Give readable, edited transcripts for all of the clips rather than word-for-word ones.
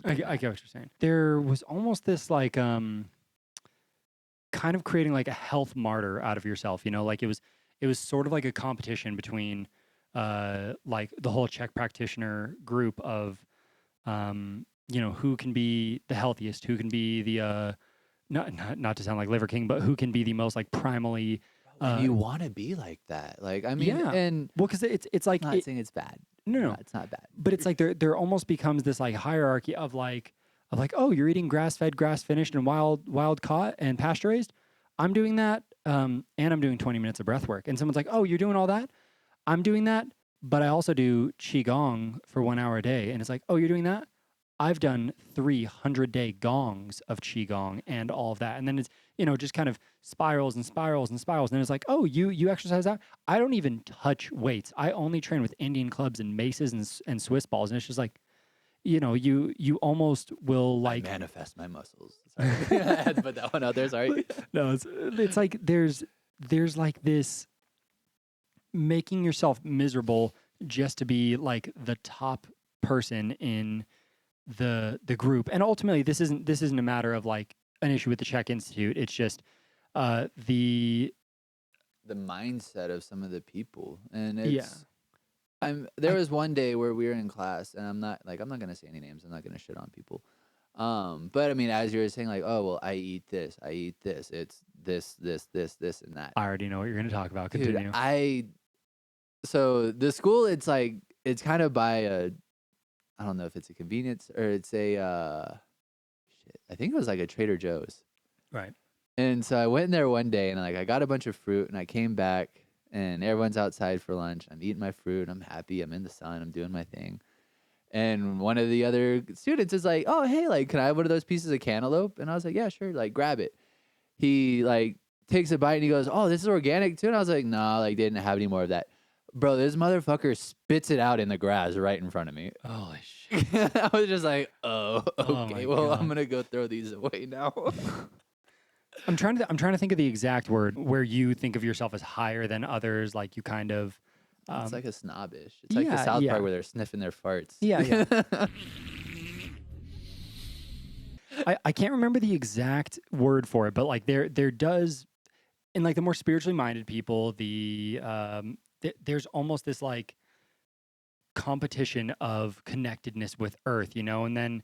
I get what you're saying. There was almost this like kind of creating like a health martyr out of yourself, you know, like it was sort of like a competition between like the whole Czech practitioner group of you know, who can be the healthiest, who can be the not to sound like Liver King, but who can be the most like primally And you want to be like that. Like, I mean, yeah. and Well, because it's like not saying it's bad. no, It's not bad. but it's like there almost becomes this like hierarchy of like oh, you're eating grass fed, grass finished, and wild caught and pasture raised. I'm doing that, and I'm doing 20 minutes of breath work. And someone's like, oh, you're doing all that? I'm doing that, but I also do qigong for 1 hour a day. And it's like, oh, you're doing that? I've done 300-day gongs of qigong and all of that. And then it's, you know, just kind of spirals and spirals and spirals. And then it's like, oh, you exercise that? I don't even touch weights. I only train with Indian clubs and maces and Swiss balls. And it's just like, you know, you almost will like I manifest my muscles. Sorry. I had to put that one out there. Sorry. no, it's like there's like this making yourself miserable just to be like the top person in the group. And ultimately this isn't a matter of like an issue with the Czech Institute. It's just the mindset of some of the people. And it's there was one day where we were in class, and I'm not gonna say any names, I'm not gonna shit on people. But I mean, as you were saying, like, oh well, I eat this, it's this, and that. I already know what you're gonna talk about. Dude, Continue. So the school, it's like, it's kind of by a, I don't know if it's a convenience or it's a I think it was like a Trader Joe's. Right. And so I went in there one day, and like I got a bunch of fruit, and I came back, and everyone's outside for lunch. I'm eating my fruit. I'm happy. I'm in the sun. I'm doing my thing. And one of the other students is like, oh, hey, like, can I have one of those pieces of cantaloupe? And I was like, yeah, sure. Like, grab it. He like takes a bite and he goes, oh, this is organic too? And I was like, no, like, they didn't have any more of that. Bro, this motherfucker spits it out in the grass right in front of me. Holy shit. I was just like, oh, okay, well, God. I'm going to go throw these away now. I'm trying to think of the exact word where you think of yourself as higher than others, like you kind of it's like a snobbish. It's like the South Park where they're sniffing their farts. Yeah. I can't remember the exact word for it, but like there does, in like the more spiritually minded people, there's almost this like competition of connectedness with Earth, you know, and then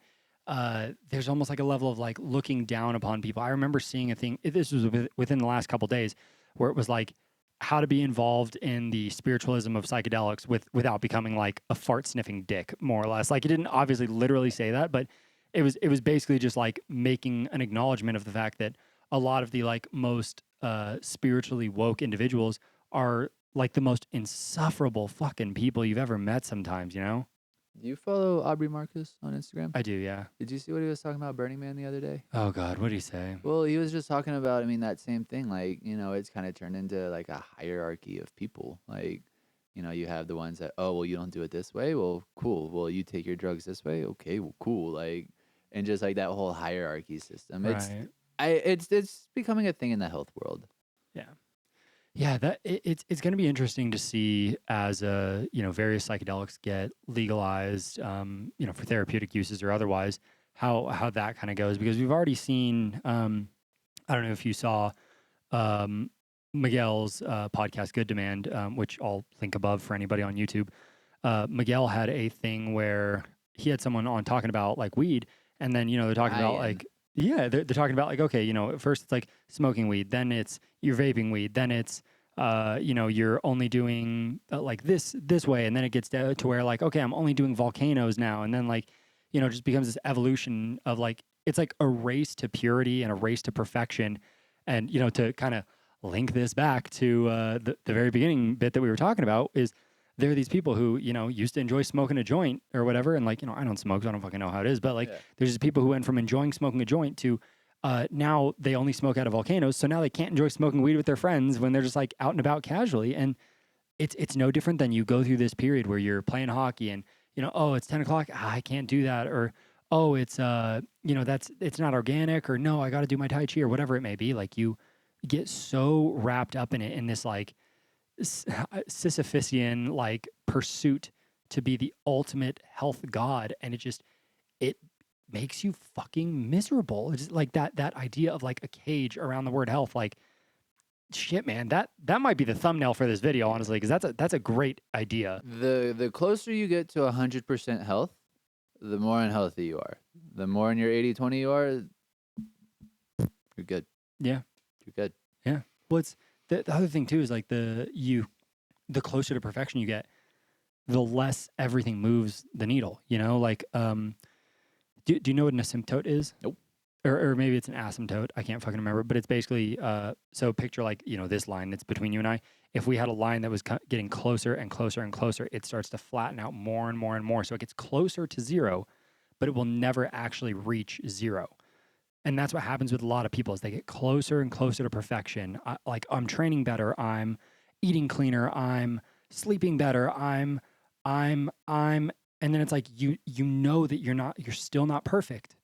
there's almost like a level of like looking down upon people. I remember seeing a thing, this was within the last couple of days, where it was like how to be involved in the spiritualism of psychedelics without becoming like a fart sniffing dick, more or less. Like it didn't obviously literally say that, but it was basically just like making an acknowledgement of the fact that a lot of the like most spiritually woke individuals are like the most insufferable fucking people you've ever met sometimes, you know? Do you follow Aubrey Marcus on Instagram? I do, yeah. Did you see what he was talking about Burning Man the other day? Oh God, what did he say? Well, he was just talking about, I mean, that same thing. Like, you know, it's kind of turned into like a hierarchy of people. Like, you know, you have the ones that, oh, well, you don't do it this way. Well, cool. Well, you take your drugs this way. Okay, well, cool. Like, and just like that whole hierarchy system. Right. It's becoming a thing in the health world. Yeah. Yeah, it's going to be interesting to see as you know, various psychedelics get legalized, you know, for therapeutic uses or otherwise, how that kind of goes, because we've already seen, I don't know if you saw Miguel's podcast Good Demand, which I'll link above for anybody on YouTube. Miguel had a thing where he had someone on talking about like weed, and then, you know, they're talking about like, yeah, they're talking about like, okay, you know, at first it's like smoking weed, then it's you're vaping weed, then it's, you know, you're only doing like this way, and then it gets to where like, okay, I'm only doing volcanoes now, and then like, you know, it just becomes this evolution of like, it's like a race to purity and a race to perfection, and you know, to kind of link this back to the very beginning bit that we were talking about is. There are these people who, you know, used to enjoy smoking a joint or whatever. And like, you know, I don't smoke, so I don't fucking know how it is. But like, there's just people who went from enjoying smoking a joint to now they only smoke out of volcanoes. So now they can't enjoy smoking weed with their friends when they're just like out and about casually. And it's no different than you go through this period where you're playing hockey and, you know, oh, it's 10 o'clock. I can't do that. Or, oh, it's, you know, it's not organic, or no, I got to do my Tai Chi or whatever it may be. Like you get so wrapped up in it in this like, Sisyphusian like pursuit to be the ultimate health god, and it makes you fucking miserable. It's like that idea of like a cage around the word health. Like, shit, man, that might be the thumbnail for this video, honestly, because that's a great idea. The closer you get to 100% health, the more unhealthy you are. The more in your 80-20 you are, you're good. Yeah. You're good. Yeah. Well, it's the other thing too is like the closer to perfection you get, the less everything moves the needle, you know? Like, do you know what an asymptote is? Nope. Or maybe it's an asymptote. I can't fucking remember. But it's basically, so picture like, you know, this line that's between you and I. If we had a line that was getting closer and closer and closer, it starts to flatten out more and more and more. So it gets closer to zero, but it will never actually reach zero. And that's what happens with a lot of people is they get closer and closer to perfection. Like, I'm training better. I'm eating cleaner. I'm sleeping better. I'm, and then it's like, you know that you're still not perfect,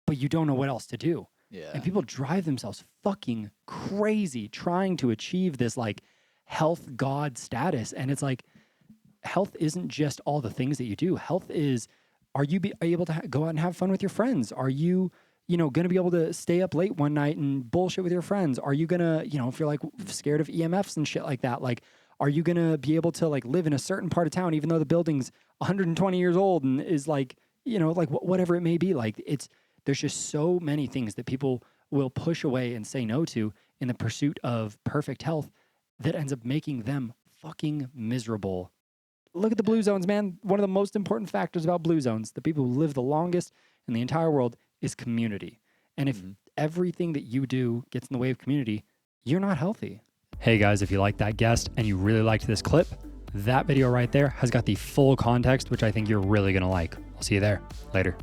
but you don't know what else to do. Yeah. And people drive themselves fucking crazy trying to achieve this like health god status. And it's like, health isn't just all the things that you do. Health is, are you able to go out and have fun with your friends? Are you, going to be able to stay up late one night and bullshit with your friends? Are you going to, if you're like scared of EMFs and shit like that, like, are you going to be able to like live in a certain part of town, even though the building's 120 years old and is like, like whatever it may be, like there's just so many things that people will push away and say no to in the pursuit of perfect health that ends up making them fucking miserable. Look at the blue zones, man. One of the most important factors about blue zones, the people who live the longest in the entire world, is community. And if everything that you do gets in the way of community, you're not healthy. Hey guys, if you like that guest and you really liked this clip, that video right there has got the full context, which I think you're really going to like. I'll see you there. Later.